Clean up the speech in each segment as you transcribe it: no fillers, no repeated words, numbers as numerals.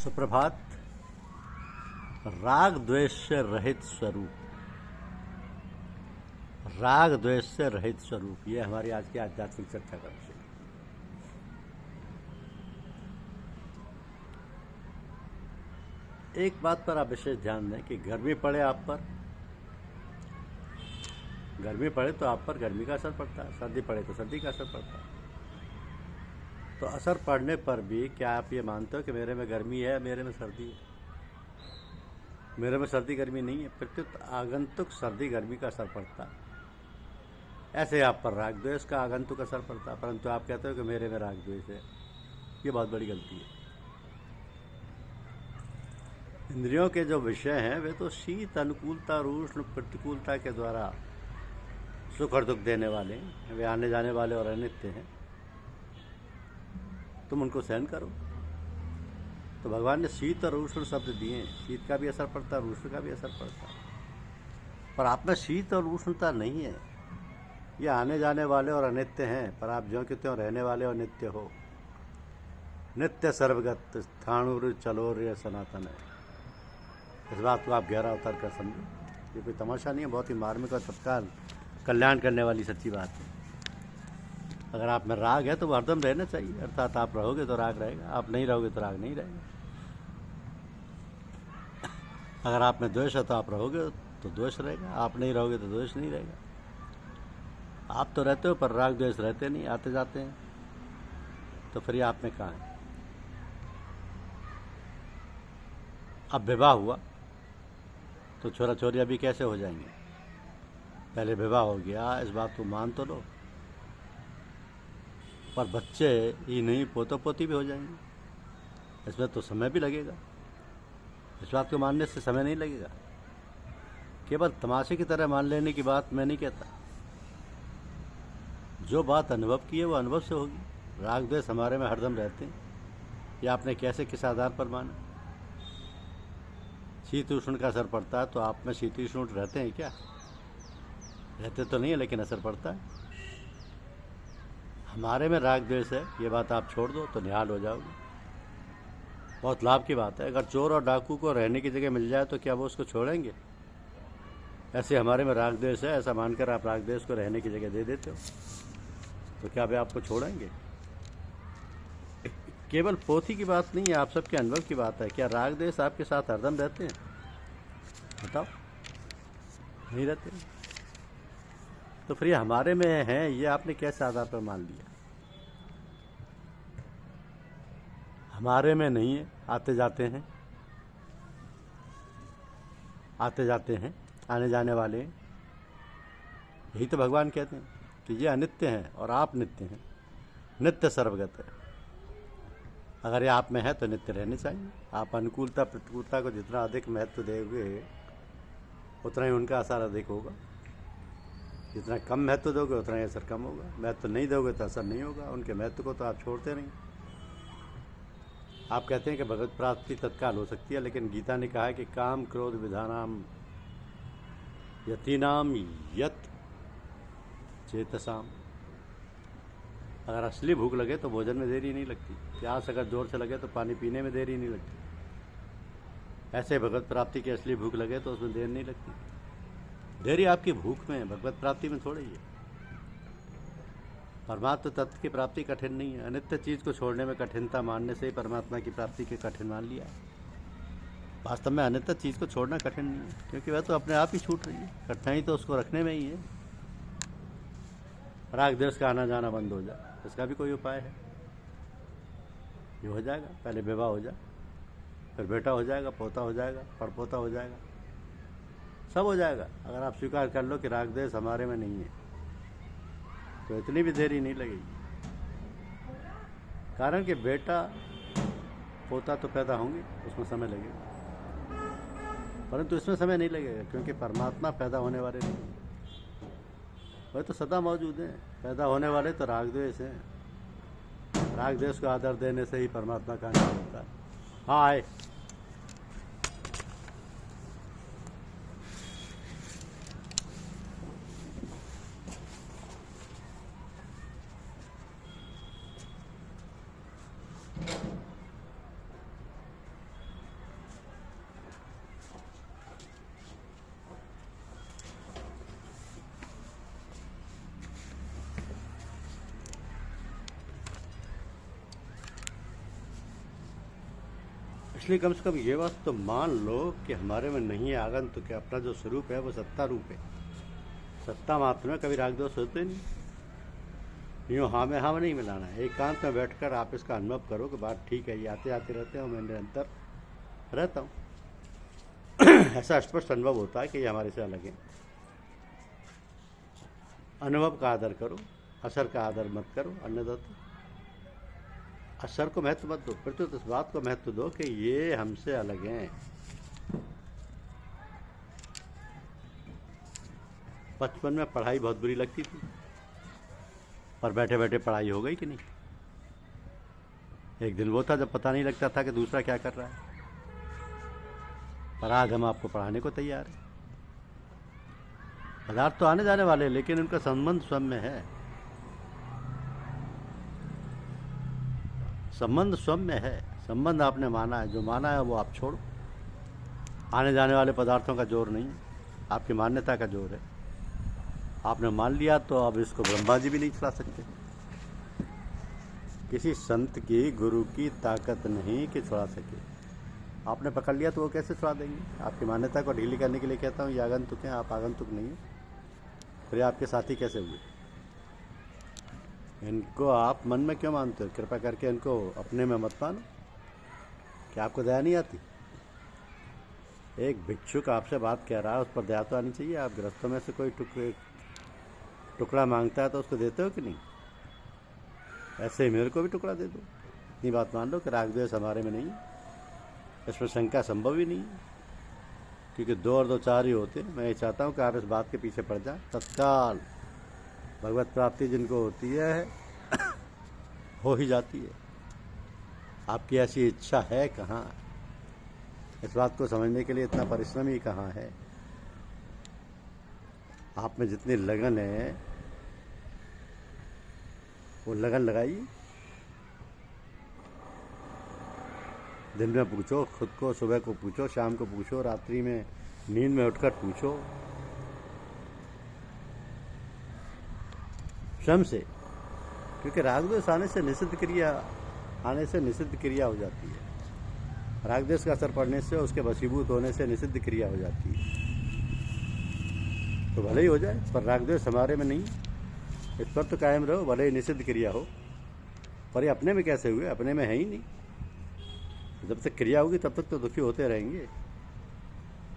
सुप्रभात। राग द्वेष से रहित स्वरूप, राग द्वेष से रहित स्वरूप, ये हमारी आज की आध्यात्मिक चर्चा का विषय। एक बात पर आप विशेष ध्यान दें कि गर्मी पड़े आप पर, गर्मी पड़े तो आप पर गर्मी का असर पड़ता है, सर्दी पड़े तो सर्दी का असर पड़ता है। तो असर पड़ने पर भी क्या आप ये मानते हो कि मेरे में गर्मी है, मेरे में सर्दी है? मेरे में सर्दी गर्मी नहीं है, प्रत्युत आगंतुक सर्दी गर्मी का असर पड़ता है। ऐसे आप पर राग द्वेष का आगंतुक असर पड़ता है, परंतु आप कहते हो कि मेरे में राग द्वेष है। ये बहुत बड़ी गलती है। इंद्रियों के जो विषय हैं वे तो शीत, अनुकूलता, उष्ण, प्रतिकूलता के द्वारा सुख और दुख देने वाले, वे आने जाने वाले और अनित्य हैं। तुम उनको सहन करो। तो भगवान ने शीत और उष्ण शब्द दिए। शीत का भी असर पड़ता है, उष्ण का भी असर पड़ता है, पर आप में शीत और उष्णता नहीं है। ये आने जाने वाले और अनित्य हैं, पर आप ज्यों कि त्यों रहने वाले और नित्य हो। नित्य सर्वगत स्थाणुर चलोर्य सनातन है। इस बात को आप गहरा उतर कर समझो। ये कोई तमाशा नहीं है, बहुत ही मार्मिक और तत्काल कल्याण करने वाली सच्ची बात है। अगर आप में राग है तो वो हरदम रहना चाहिए, अर्थात आप रहोगे तो राग रहेगा, आप नहीं रहोगे तो राग नहीं रहेगा। अगर आप में द्वेष है तो आप रहोगे तो द्वेष रहेगा, आप नहीं रहोगे तो द्वेष नहीं रहेगा। आप तो रहते हो पर राग द्वेष रहते नहीं, आते जाते हैं। तो फिर आप में कहाँ है? अब विवाह हुआ तो छोरा छोरी अभी कैसे हो जाएंगे? पहले विवाह हो गया, इस बात को मान तो लो, पर बच्चे ही नहीं, पोता पोती भी हो जाएंगे। इसमें तो समय भी लगेगा। इस बात को मानने से समय नहीं लगेगा। केवल तमाशे की तरह मान लेने की बात मैं नहीं कहता। जो बात अनुभव की है वो अनुभव से होगी। राग द्वेष हमारे में हरदम रहते हैं। ये आपने कैसे, किस आधार पर माना? शीत उष्ण का असर पड़ता है तो आप में शीत उष्ण रहते हैं क्या? रहते तो नहीं है, लेकिन असर पड़ता है। हमारे में राग द्वेष है, ये बात आप छोड़ दो तो निहाल हो जाओगे। बहुत लाभ की बात है। अगर चोर और डाकू को रहने की जगह मिल जाए तो क्या वो उसको छोड़ेंगे? ऐसे हमारे में राग द्वेष है, ऐसा मानकर आप राग द्वेष को रहने की जगह दे देते हो, तो क्या वे आपको छोड़ेंगे? केवल पोथी की बात नहीं है, आप सबके अनुभव की बात है। क्या राग द्वेष आपके साथ हरदम रहते हैं? बताओ, नहीं रहते। तो फिर ये हमारे में है, ये आपने कैसे आधार पर मान लिया? हमारे में नहीं है, आते जाते हैं, आते जाते हैं, आने जाने वाले हैं। यही तो भगवान कहते हैं कि ये अनित्य हैं और आप नित्य हैं। नित्य सर्वगत है। अगर ये आप में है तो नित्य रहने चाहिए। आप अनुकूलता प्रतिकूलता को जितना अधिक महत्व देंगे उतना ही उनका असर अधिक होगा। जितना कम महत्व दोगे उतना ही असर कम होगा। महत्व नहीं दोगे तो असर नहीं होगा। उनके महत्व को तो आप छोड़ते नहीं। आप कहते हैं कि भगवत प्राप्ति तत्काल हो सकती है, लेकिन गीता ने कहा है कि काम क्रोध विधानाम यतीनाम यत चेतसाम। अगर असली भूख लगे तो भोजन में देरी नहीं लगती। प्यास अगर जोर से लगे तो पानी पीने में देरी नहीं लगती। ऐसे भगवत प्राप्ति की असली भूख लगे तो उसमें देर नहीं लगती। देरी आपकी भूख में, भगवत प्राप्ति में थोड़ी है। परमात्मा तत्व की प्राप्ति कठिन नहीं है। अनित्य चीज को छोड़ने में कठिनता मानने से ही परमात्मा की प्राप्ति के कठिन मान लिया। वास्तव में अनित्य चीज को छोड़ना कठिन नहीं है, क्योंकि वह तो अपने आप ही छूट रही है। कठिनाई तो उसको रखने में ही है। राग द्वेष का आना जाना बंद हो जाए, इसका भी कोई उपाय है? ये हो जाएगा। पहले विवाह हो जाए, फिर बेटा हो जाएगा, पोता हो जाएगा, परपोता हो जाएगा, सब हो जाएगा। अगर आप स्वीकार कर लो कि राग द्वेष हमारे में नहीं है तो इतनी भी देरी नहीं लगेगी। कारण कि बेटा पोता तो पैदा होंगे, उसमें समय लगेगा, परंतु इसमें समय नहीं लगेगा, क्योंकि परमात्मा पैदा होने वाले नहीं, वह तो सदा मौजूद हैं। पैदा होने वाले तो राग द्वेष हैं। राग द्वेष को आदर देने से ही परमात्मा का नाम होता है। हाँ, आए। इसलिए कम से कम ये बात तो मान लो कि हमारे में नहीं है आगंतुक, कि अपना जो स्वरूप है वो सत्ता रूप है। सत्ता मात्र में कभी राग दोष होते नहीं। यूँ हाँ में हाँ में नहीं मिलाना है। एकांत में बैठकर आप इसका अनुभव करो कि बात ठीक है, ये आते आते रहते हैं और मैं निरंतर रहता हूँ। ऐसा स्पष्ट अनुभव होता है कि ये हमारे से अलग है। अनुभव का आदर करो, असर का आदर मत करो। अन्यथा तो असर को महत्व मत दो, प्रत्युत इस बात को महत्व दो कि ये हमसे अलग हैं। बचपन में पढ़ाई बहुत बुरी लगती थी, पर बैठे बैठे पढ़ाई हो गई कि नहीं। एक दिन वो था जब पता नहीं लगता था कि दूसरा क्या कर रहा है, पर आज हम आपको पढ़ाने को तैयार हैं। पदार्थ तो आने जाने वाले, लेकिन उनका संबंध स्वयं में है। संबंध स्वयं में है। संबंध आपने माना है, जो माना है वो आप छोड़ो। आने जाने वाले पदार्थों का जोर नहीं है, आपकी मान्यता का जोर है। आपने मान लिया तो अब इसको ब्रह्मा जी भी नहीं चला सकते। किसी संत की, गुरु की ताकत नहीं कि छुड़ा सके। आपने पकड़ लिया तो वो कैसे छुड़ा देंगे। आपकी मान्यता को ढीली करने के लिए कहता हूँ, ये आगंतुक हैं, आप आगंतुक नहीं हो, फिर आपके साथी कैसे हुए। इनको आप मन में क्यों मानते हो। कृपा करके इनको अपने में मत मानो। क्या आपको दया नहीं आती। एक भिक्षुक आपसे बात कह रहा है, उस पर दया तो आनी चाहिए। आप गृहस्थों में से कोई टुकड़ा मांगता है तो उसको देते हो कि नहीं। ऐसे ही मेरे को भी टुकड़ा दे दो। इतनी बात मान लो कि राग द्वेष हमारे में नहीं है। इसमें शंका संभव ही नहीं है, क्योंकि 2 और 2 4 ही होते। मैं ये चाहता हूँ कि आप इस बात के पीछे पड़ जाए। तत्काल भगवत प्राप्ति जिनको होती है हो ही जाती है। आपकी ऐसी इच्छा है कहाँ। इस बात को समझने के लिए इतना परिश्रम ही कहाँ है। आप में जितनी लगन है वो लगन लगाइए। दिन में पूछो खुद को, सुबह को पूछो, शाम को पूछो, रात्रि में नींद में उठकर पूछो स्वयं से। क्योंकि राग द्वेष आने से निषिद्ध क्रिया हो जाती है। राग द्वेष का असर पड़ने से, उसके वशीभूत होने से निषिद्ध क्रिया हो जाती है। तो भले ही हो जाए, पर राग द्वेष हमारे में नहीं। इस पर तो कायम रहो, भले ही निषिद्ध क्रिया हो। पर ये अपने में कैसे हुए, अपने में है ही नहीं। जब तक क्रिया होगी तब तक तो दुखी होते रहेंगे।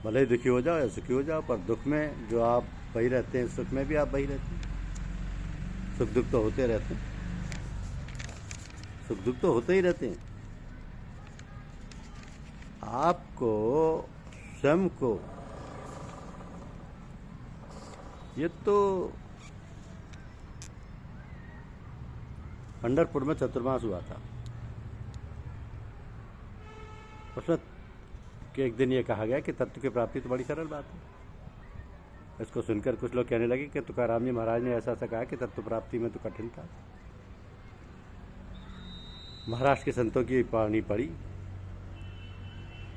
भले ही दुखी हो जाओ या सुखी हो जाओ, पर दुख में जो आप बही रहते हैं, सुख में भी आप बही रहते हैं। सुख दुख तो होते रहते हैं। सुख दुख तो होते ही रहते हैं। आपको स्वयं को, ये तो पंढरपुर में चतुर्मास हुआ था। उसमें कि एक दिन ये कहा गया कि तत्व की प्राप्ति तो बड़ी सरल बात है। इसको सुनकर कुछ लोग कहने लगे कि तुकाराम जी महाराज ने ऐसा कहा कि तत्व प्राप्ति में तो कठिन था। महाराष्ट्र के संतों की वाणी पड़ी।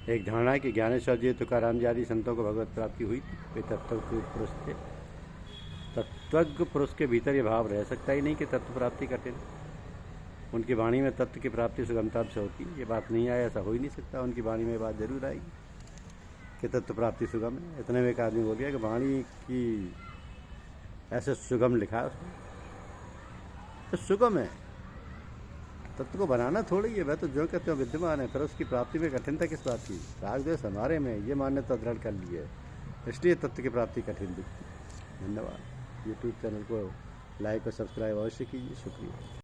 एक धारणा है कि ज्ञानेश्वर जी, तुकाराम जी आदि संतों को भगवत प्राप्ति हुई थी। वे तत्व पुरुष थे। तत्वज्ञ पुरुष के भीतर ये भाव रह सकता ही नहीं कि तत्व प्राप्ति कठिन। उनकी वाणी में तत्व की प्राप्ति सुगमता से होती है। ये बात नहीं आए, ऐसा हो ही नहीं सकता। उनकी वाणी में बात जरूर आएगी कि तत्व प्राप्ति सुगम है। इतने में एक आदमी बोल गया कि वाणी की ऐसे सुगम लिखा है उसमें, तो सुगम है। तत्व को बनाना थोड़ी है। वह तो जो कहते हो विद्यमान है, फिर उसकी प्राप्ति में कठिनता किस बात की। राग द्वेष हमारे में, ये मान्यता दृढ़ कर ली है, इसलिए तत्व की प्राप्ति कठिन दिखती है। धन्यवाद। यूट्यूब चैनल को लाइक और सब्सक्राइब अवश्य कीजिए। शुक्रिया।